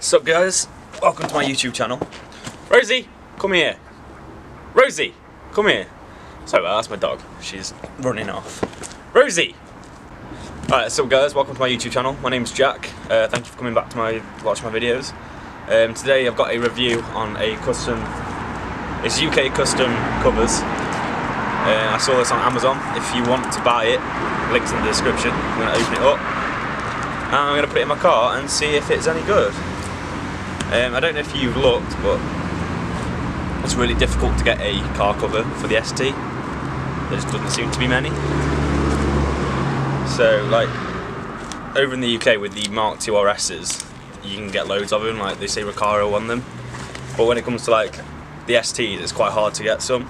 What's up, guys? Welcome to my YouTube channel. Rosie, come here. Rosie, come here. Sorry about that, that's my dog. She's running off. Rosie! Alright, what's up, guys? Welcome to my YouTube channel. My name's Jack. Thank you for coming back to watch my videos. Today I've got a review on it's UK custom covers. I saw this on Amazon. If you want to buy it, links in the description. I'm going to open it up and I'm going to put it in my car and see if it's any good. I don't know if you've looked, but it's really difficult to get a car cover for the ST. There just doesn't seem to be many. So, like, over in the UK with the Mark II RSs, you can get loads of them, like they say Recaro on them. But when it comes to like the STs, it's quite hard to get some.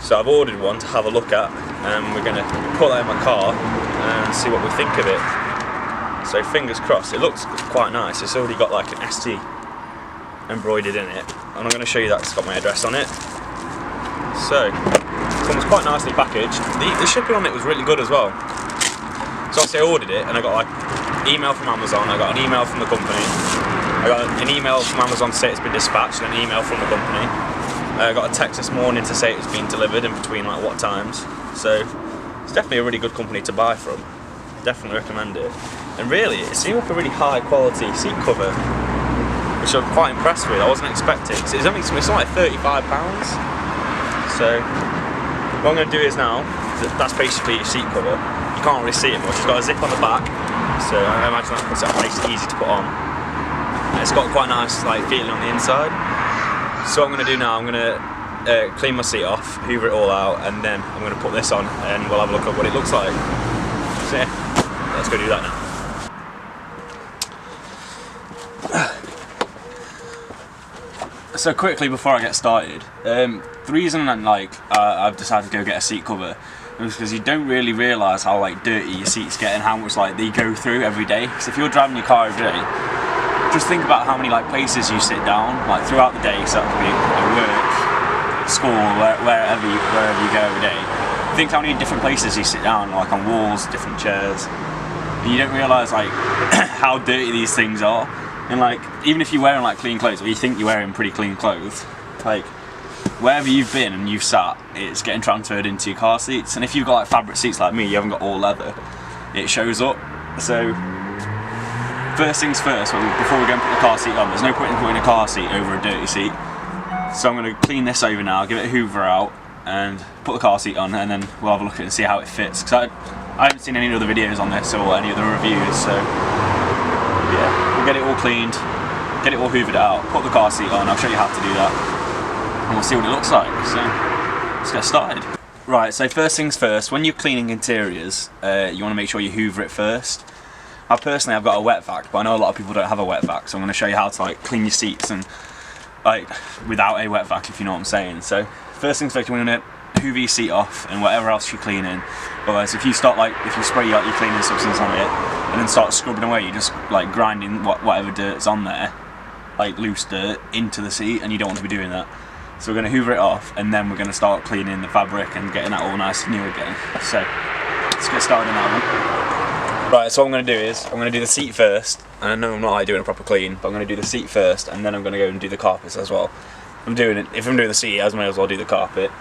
So I've ordered one to have a look at, and we're going to put that in my car and see what we think of it. So fingers crossed. It looks quite nice. It's already got like an ST embroidered in it, and I'm going to show you that it's got my address on it. So it comes quite nicely packaged. The shipping on it was really good as well. So obviously I ordered it, and I got like email from Amazon, I got an email from the company, I got an email from Amazon to say it's been dispatched, and an email from the company. I got a text this morning to say it's been delivered in between like what times. So it's definitely a really good company to buy from. Definitely recommend it. And really, it seemed like a really high quality seat cover, which I'm quite impressed with. I wasn't expecting. It's only like £35. So what I'm going to do is now, that's basically your seat cover. You can't really see it much. It's got a zip on the back, so I imagine that makes it easy to put on. And it's got quite a nice like feeling on the inside. So what I'm going to do now, I'm going to clean my seat off, hoover it all out, and then I'm going to put this on and we'll have a look at what it looks like. So yeah, let's go do that now. So quickly before I get started, the reason I've decided to go get a seat cover is because you don't really realise how like dirty your seats get and how much like they go through every day. Because if you're driving your car every day, just think about how many like places you sit down like throughout the day. So that could be at work, school, wherever you go every day. Think how many different places you sit down, like on walls, different chairs, and you don't realise like how dirty these things are. And like, even if you're wearing like clean clothes, or you think you're wearing pretty clean clothes, like wherever you've been and you've sat, it's getting transferred into your car seats. And if you've got like fabric seats like me, you haven't got all leather, it shows up. So first things first, before we go and put the car seat on, there's no point in putting a car seat over a dirty seat. So I'm going to clean this over now, give it a hoover out, and put the car seat on, and then we'll have a look at it and see how it fits. Because I haven't seen any other videos on this or any other reviews, so yeah. Get it all cleaned, get it all hoovered out, put the car seat on, I'll show you how to do that, and we'll see what it looks like. So let's get started. Right, so first things first, when you're cleaning interiors, you want to make sure you hoover it first. I've got a wet vac, but I know a lot of people don't have a wet vac, so I'm going to show you how to like clean your seats and like without a wet vac, if you know what I'm saying. So first things first, you're going to hoover your seat off and whatever else you're cleaning. Otherwise, if you spray out your cleaning substance on it and then start scrubbing away, you're just like grinding whatever dirt's on there, like loose dirt, into the seat, and you don't want to be doing that. So we're going to hoover it off, and then we're going to start cleaning the fabric and getting that all nice and new again. So let's get started on that one. Right, so what I'm going to do is I'm going to do the seat first, and I know I'm not like doing a proper clean, but I'm going to do the seat first, and then I'm going to go and do the carpets as well. If I'm doing the seat, I may as well do the carpet.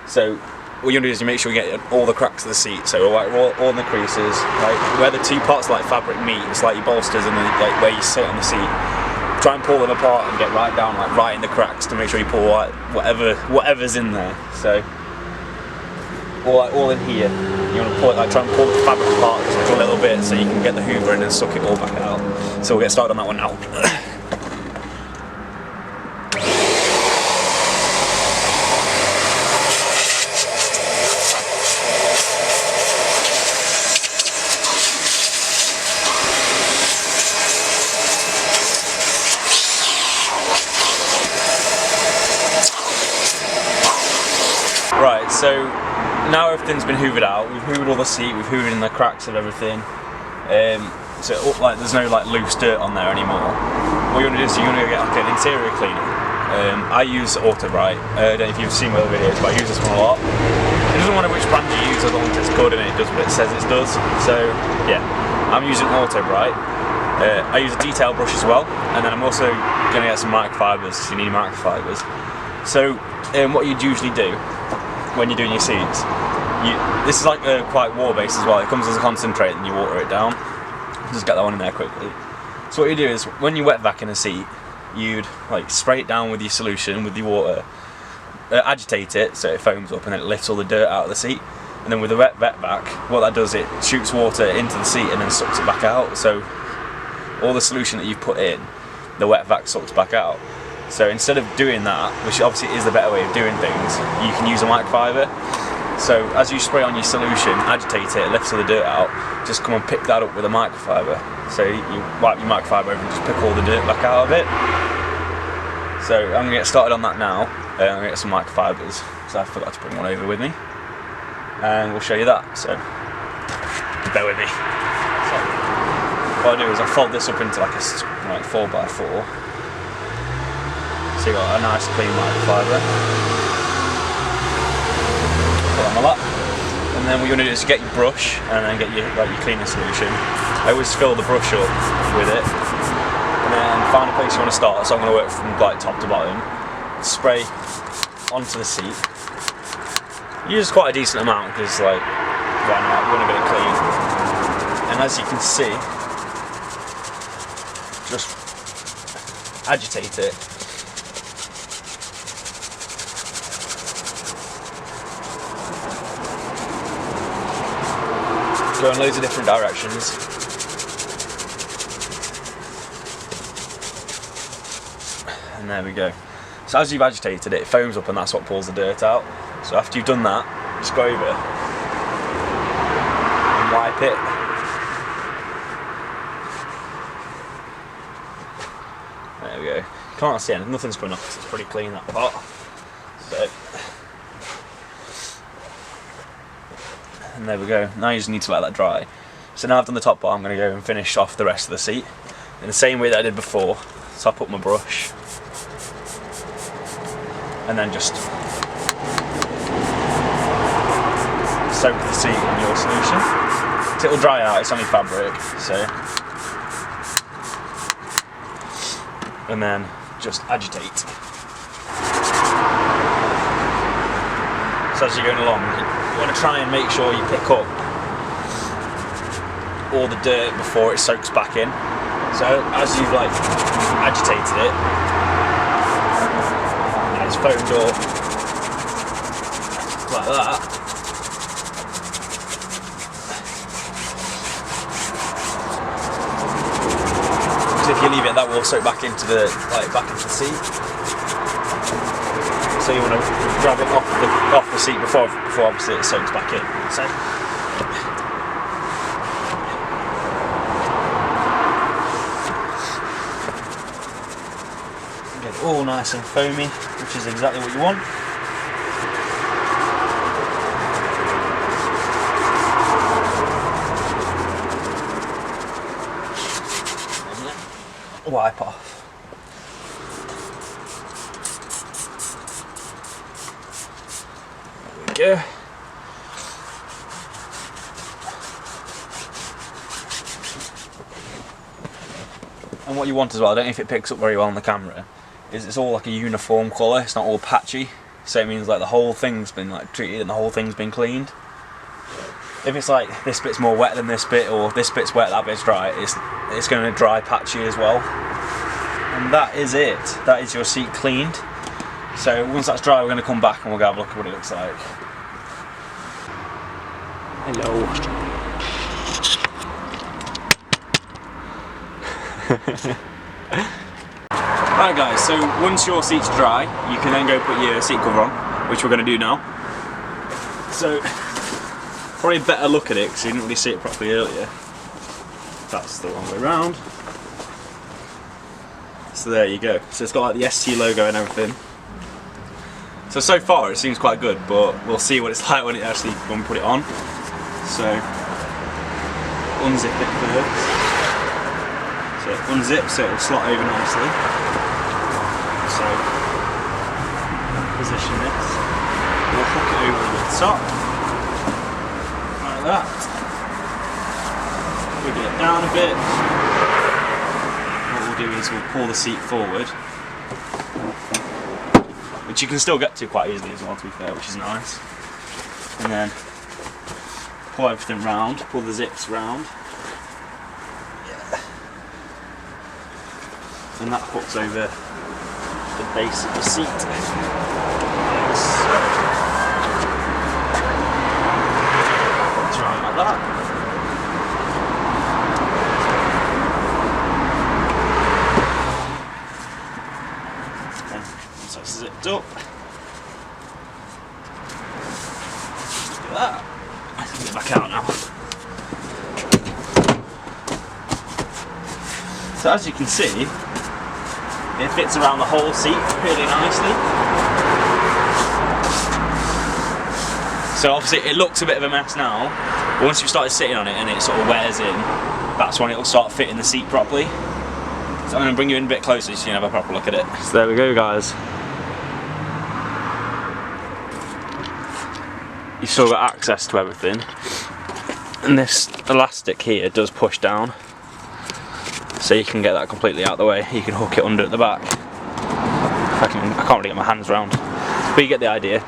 So what you want to do is you make sure you get all the cracks of the seat, so like all in the creases, like where the two parts of like fabric meet, it's like your bolsters and like where you sit on the seat. Try and pull them apart and get right down, like right in the cracks, to make sure you pull like whatever's in there. So all in here, you want to pull it, like try and pull the fabric apart just a little bit so you can get the hoover in and suck it all back out. So we'll get started on that one now. Right, so now everything's been hoovered out. We've hoovered all the seat, we've hoovered in the cracks of everything. So like there's no like loose dirt on there anymore. What you want to do is you're going to get like an interior cleaner. I use Auto Bright. I don't know if you've seen my other videos, but I use this one a lot. It doesn't matter which brand you use as long as it's good and it does what it says it does. So yeah, I'm using Auto Bright. I use a detail brush as well, and then I'm also going to get some microfibers, so you need microfibers. So what you'd usually do when you're doing your seats, this is like quite water-based as well. It comes as a concentrate and you water it down. Just get that one in there quickly. So what you do is, when you wet vac in a seat, you'd like spray it down with your solution, with your water, agitate it so it foams up and then it lifts all the dirt out of the seat. And then with the wet vac, what that does, it shoots water into the seat and then sucks it back out. So all the solution that you've put in, the wet vac sucks back out. So instead of doing that, which obviously is the better way of doing things, you can use a microfiber. So as you spray on your solution, agitate it, it lifts all the dirt out, just come and pick that up with a microfiber. So you wipe your microfiber over and just pick all the dirt back out of it. So I'm going to get started on that now. I'm going to get some microfibers, so I forgot to bring one over with me. And we'll show you that, so bear with me. So what I do is I fold this up into like a 4x4. So you got a nice clean microfiber. Put it on my lap. And then what you're going to do is get your brush and then get your cleaning solution. I always fill the brush up with it. And then find a place you want to start. So I'm going to work from like top to bottom. Spray onto the seat. Use quite a decent amount because like why not? You want to get it clean. And as you can see, just agitate it. Go in loads of different directions. And there we go. So as you've agitated it, it foams up and that's what pulls the dirt out. So after you've done that, just go over and wipe it. There we go. Can't see anything, nothing's coming off, it's pretty clean, that part. So, and there we go. Now you just need to let that dry. So now I've done the top part, I'm going to go and finish off the rest of the seat in the same way that I did before. So I'll put my brush and then just soak the seat in your solution. So it'll dry out, it's only fabric, so. And then just agitate. So as you're going along, you want to try and make sure you pick up all the dirt before it soaks back in. So as you've like agitated it, and it's foamed up like that, so if you leave it, that will soak back into the back into the seat. So you want to grab it off the seat before obviously it soaks back in. So get it all nice and foamy, which is exactly what you want. Wipe off. There we go. And what you want as well, I don't know if it picks up very well on the camera, is it's all like a uniform colour, it's not all patchy. So it means like the whole thing's been like treated and the whole thing's been cleaned. If it's like this bit's more wet than this bit, or this bit's wet, that bit's dry, it's going to dry patchy as well. And that is it. That is your seat cleaned. So once that's dry, we're going to come back and we'll go have a look at what it looks like. Hello. Right guys, so once your seat's dry, you can then go put your seat cover on, which we're going to do now. So probably a better look at it because you didn't really see it properly earlier. That's the wrong way around. So there you go. So it's got like the ST logo and everything. So far it seems quite good, but we'll see what it's like when we put it on. So unzip it first. So it unzips, so it'll slot over nicely. So position this. We'll hook it over the top. Like that. Wiggle it down a bit. we'll do is we'll pull the seat forward, which you can still get to quite easily as well, to be fair, which is nice. And then pull everything round, pull the zips round. Yeah. And that hooks over the base of the seat. It's round like that. And once that's zipped up, look at that. I can get back out now. So as you can see, it fits around the whole seat really nicely. So obviously it looks a bit of a mess now, but once you started sitting on it and it sort of wears in, that's when it'll start fitting the seat properly. So I'm going to bring you in a bit closer so you can have a proper look at it. So there we go, guys. You've still got access to everything, and this elastic here does push down, so you can get that completely out of the way. You can hook it under at the back. I can't really get my hands around, but you get the idea.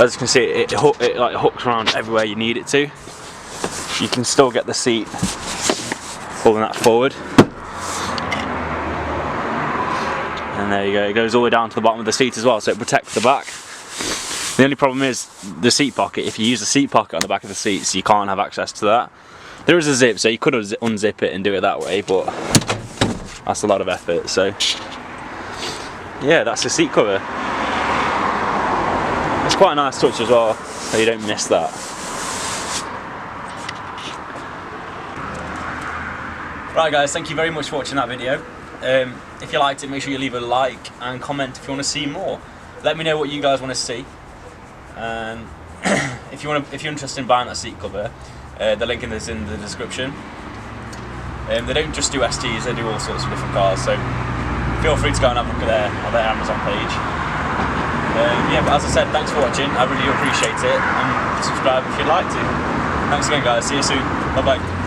As you can see, it like hooks around everywhere you need it to. You can still get the seat pulling that forward, and there you go. It goes all the way down to the bottom of the seat as well, so it protects the back. The only problem is the seat pocket. If you use the seat pocket on the back of the seats, you can't have access to that. There is a zip, so you could unzip it and do it that way, but that's a lot of effort. So yeah, that's the seat cover. It's quite a nice touch as well, so you don't miss that. Right guys, thank you very much for watching that video. If you liked it, make sure you leave a like and comment if you want to see more. Let me know what you guys want to see. And if you're interested in buying that seat cover, the link is in the description. They don't just do STs, they do all sorts of different cars, so feel free to go and have a look at their Amazon page. Yeah, but as I said, thanks for watching, I really appreciate it, and subscribe if you'd like to. Thanks again guys, see you soon, bye bye.